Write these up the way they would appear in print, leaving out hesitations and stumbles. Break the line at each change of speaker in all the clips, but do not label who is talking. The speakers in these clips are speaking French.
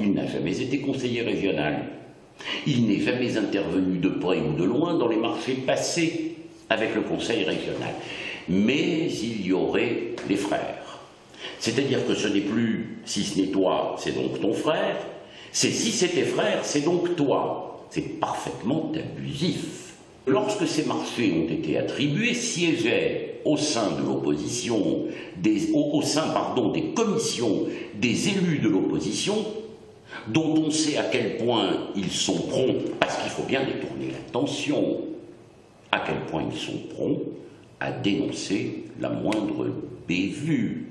il n'a jamais été conseiller régional. Il n'est jamais intervenu de près ou de loin dans les marchés passés avec le conseil régional. Mais il y aurait les frères. C'est-à-dire que ce n'est plus si ce n'est toi, c'est donc ton frère, c'est si c'est tes frères, c'est donc toi. C'est parfaitement abusif. Lorsque ces marchés ont été attribués, siégeaient au sein de l'opposition, au sein des commissions des élus de l'opposition, dont on sait à quel point ils sont prompts, parce qu'il faut bien détourner l'attention, à quel point ils sont prompts à dénoncer la moindre bévue.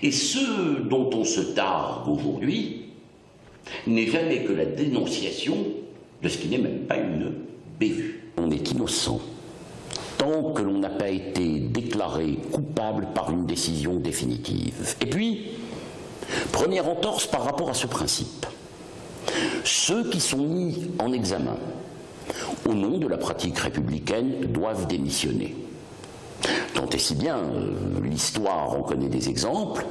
Et ce dont on se targue aujourd'hui n'est jamais que la dénonciation de ce qui n'est même pas une bévue. On est innocent tant que l'on n'a pas été déclaré coupable par une décision définitive. Et puis, première entorse par rapport à ce principe. Ceux qui sont mis en examen au nom de la pratique républicaine doivent démissionner. Tant et si bien, l'histoire en connaît des exemples,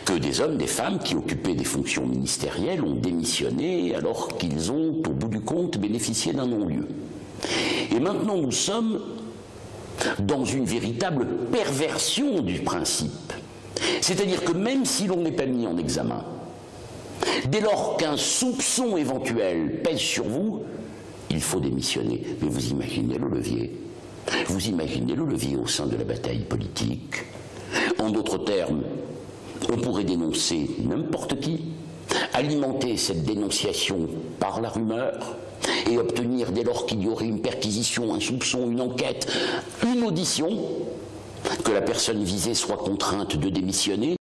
que des hommes, des femmes qui occupaient des fonctions ministérielles ont démissionné alors qu'ils ont, au bout du compte, bénéficié d'un non-lieu. Et maintenant, nous sommes dans une véritable perversion du principe. C'est-à-dire que même si l'on n'est pas mis en examen, dès lors qu'un soupçon éventuel pèse sur vous, il faut démissionner. Mais vous imaginez le levier. Vous imaginez le levier au sein de la bataille politique. En d'autres termes, on pourrait dénoncer n'importe qui, alimenter cette dénonciation par la rumeur et obtenir, dès lors qu'il y aurait une perquisition, un soupçon, une enquête, une audition, que la personne visée soit contrainte de démissionner.